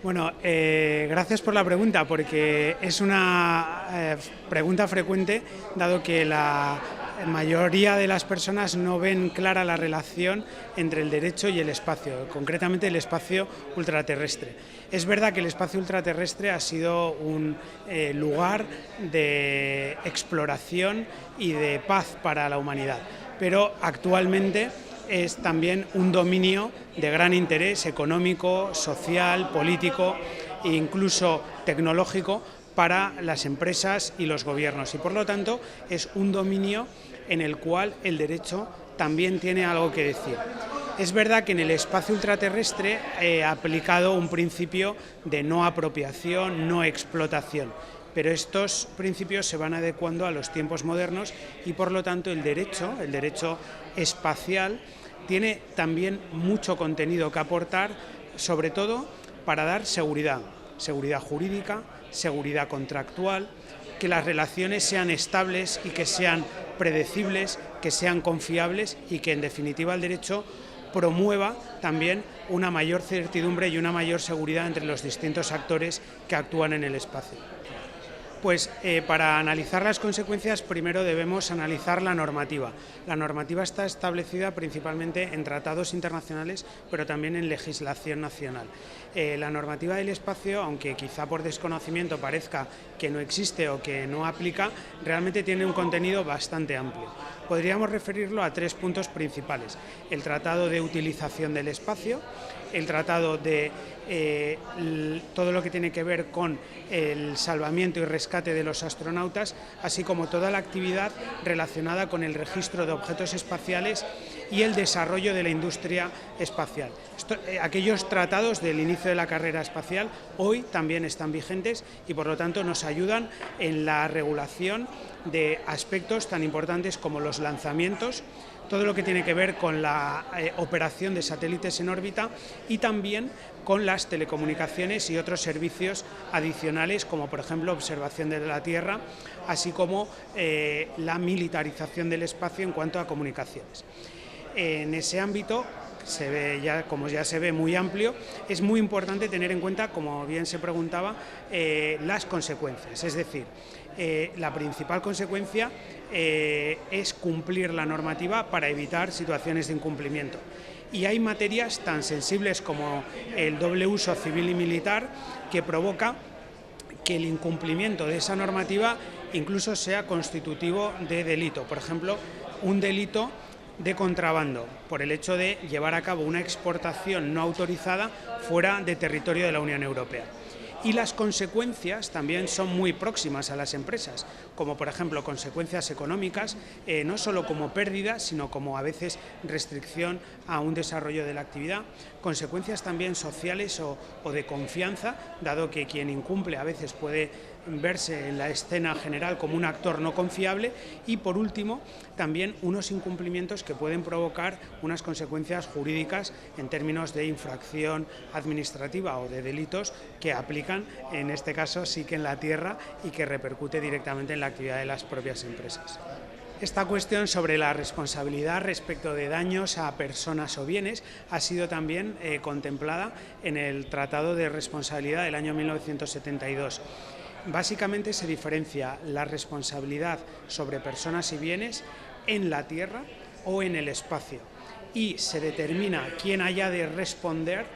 Bueno, gracias por la pregunta, porque es una pregunta frecuente, dado que la mayoría de las personas no ven clara la relación entre el derecho y el espacio, concretamente el espacio ultraterrestre. Es verdad que el espacio ultraterrestre ha sido un lugar de exploración y de paz para la humanidad, pero actualmente es también un dominio de gran interés económico, social, político e incluso tecnológico para las empresas y los gobiernos, y por lo tanto es un dominio en el cual el derecho también tiene algo que decir. Es verdad que en el espacio ultraterrestre ha aplicado un principio de no apropiación, no explotación, pero estos principios se van adecuando a los tiempos modernos y por lo tanto el derecho espacial, tiene también mucho contenido que aportar, sobre todo para dar seguridad jurídica, seguridad contractual, que las relaciones sean estables y que sean predecibles, que sean confiables y que en definitiva el derecho promueva también una mayor certidumbre y una mayor seguridad entre los distintos actores que actúan en el espacio. Pues para analizar las consecuencias primero debemos analizar la normativa. La normativa está establecida principalmente en tratados internacionales, pero también en legislación nacional. La normativa del espacio, aunque quizá por desconocimiento parezca que no existe o que no aplica, realmente tiene un contenido bastante amplio. Podríamos referirlo a tres puntos principales: el Tratado de Utilización del Espacio, el Tratado de todo lo que tiene que ver con el salvamiento y rescate de los astronautas, así como toda la actividad relacionada con el registro de objetos espaciales y el desarrollo de la industria espacial. Aquellos tratados del inicio de la carrera espacial hoy también están vigentes y por lo tanto nos ayudan en la regulación de aspectos tan importantes como los lanzamientos, todo lo que tiene que ver con la operación de satélites en órbita y también con las telecomunicaciones y otros servicios adicionales, como por ejemplo observación de la Tierra, así como la militarización del espacio en cuanto a comunicaciones. En ese ámbito, como ya se ve muy amplio, es muy importante tener en cuenta, como bien se preguntaba, las consecuencias. Es decir, la principal consecuencia es cumplir la normativa para evitar situaciones de incumplimiento. Y hay materias tan sensibles como el doble uso civil y militar que provoca que el incumplimiento de esa normativa incluso sea constitutivo de delito. Por ejemplo, un delito de contrabando, por el hecho de llevar a cabo una exportación no autorizada fuera de territorio de la Unión Europea. Y las consecuencias también son muy próximas a las empresas, como por ejemplo consecuencias económicas, no solo como pérdidas, sino como a veces restricción a un desarrollo de la actividad, consecuencias también sociales o de confianza, dado que quien incumple a veces puede verse en la escena general como un actor no confiable, y por último también unos incumplimientos que pueden provocar unas consecuencias jurídicas en términos de infracción administrativa o de delitos que aplican, en este caso sí que en la tierra, y que repercute directamente en la actividad de las propias empresas. Esta cuestión sobre la responsabilidad respecto de daños a personas o bienes ha sido también contemplada en el Tratado de Responsabilidad del año 1972. Básicamente se diferencia la responsabilidad sobre personas y bienes en la Tierra o en el espacio, y se determina quién haya de responder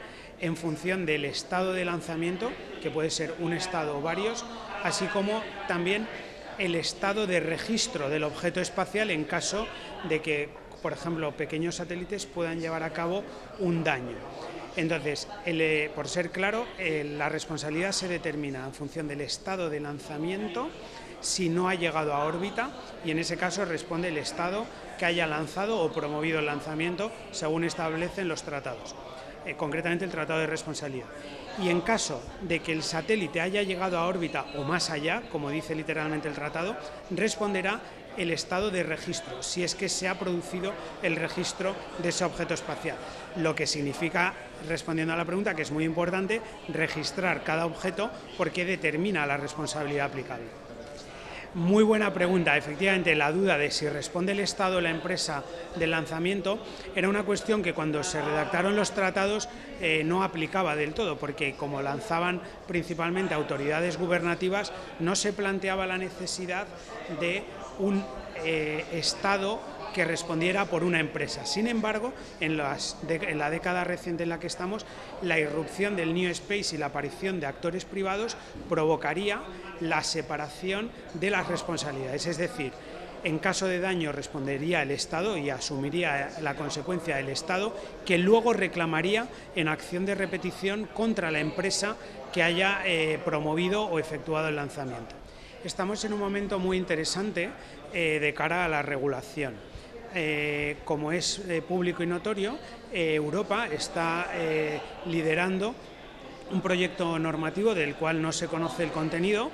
en función del estado de lanzamiento, que puede ser un estado o varios, así como también el estado de registro del objeto espacial en caso de que, por ejemplo, pequeños satélites puedan llevar a cabo un daño. Entonces, por ser claro, la responsabilidad se determina en función del estado de lanzamiento, si no ha llegado a órbita, y en ese caso responde el estado que haya lanzado o promovido el lanzamiento, según establecen los tratados, concretamente el Tratado de Responsabilidad. Y en caso de que el satélite haya llegado a órbita o más allá, como dice literalmente el tratado, responderá el estado de registro, si es que se ha producido el registro de ese objeto espacial, lo que significa, respondiendo a la pregunta, que es muy importante registrar cada objeto porque determina la responsabilidad aplicable. Muy buena pregunta. Efectivamente, la duda de si responde el Estado o la empresa del lanzamiento era una cuestión que cuando se redactaron los tratados no aplicaba del todo, porque como lanzaban principalmente autoridades gubernativas, no se planteaba la necesidad de un Estado que respondiera por una empresa. Sin embargo, en la década reciente en la que estamos, la irrupción del New Space y la aparición de actores privados provocaría la separación de las responsabilidades. Es decir, en caso de daño respondería el Estado y asumiría la consecuencia del Estado, que luego reclamaría en acción de repetición contra la empresa que haya promovido o efectuado el lanzamiento. Estamos en un momento muy interesante de cara a la regulación. Como es público y notorio, Europa está liderando un proyecto normativo del cual no se conoce el contenido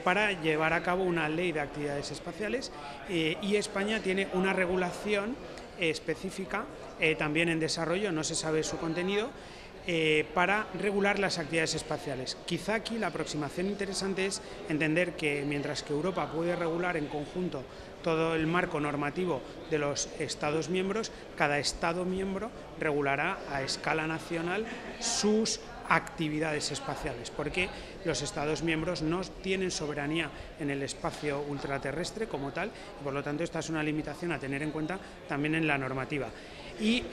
para llevar a cabo una ley de actividades espaciales y España tiene una regulación específica también en desarrollo, no se sabe su contenido, para regular las actividades espaciales. Quizá aquí la aproximación interesante es entender que mientras que Europa puede regular en conjunto todo el marco normativo de los Estados miembros, cada Estado miembro regulará a escala nacional sus actividades espaciales, porque los Estados miembros no tienen soberanía en el espacio ultraterrestre como tal, y por lo tanto esta es una limitación a tener en cuenta también en la normativa. Y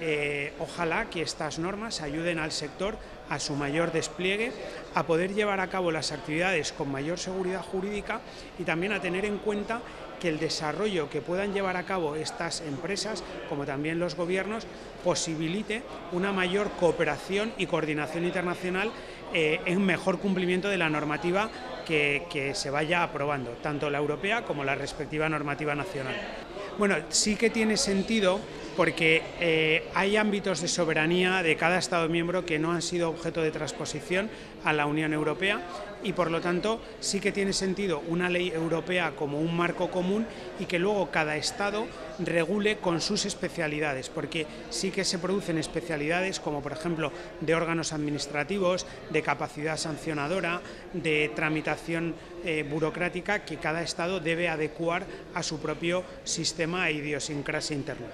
ojalá que estas normas ayuden al sector a su mayor despliegue, a poder llevar a cabo las actividades con mayor seguridad jurídica y también a tener en cuenta que el desarrollo que puedan llevar a cabo estas empresas, como también los gobiernos, posibilite una mayor cooperación y coordinación internacional en mejor cumplimiento de la normativa que se vaya aprobando, tanto la europea como la respectiva normativa nacional. Bueno, sí que tiene sentido porque hay ámbitos de soberanía de cada Estado miembro que no han sido objeto de transposición a la Unión Europea y por lo tanto sí que tiene sentido una ley europea como un marco común y que luego cada Estado regule con sus especialidades, porque sí que se producen especialidades como por ejemplo de órganos administrativos, de capacidad sancionadora, de tramitación burocrática que cada Estado debe adecuar a su propio sistema e idiosincrasia interna.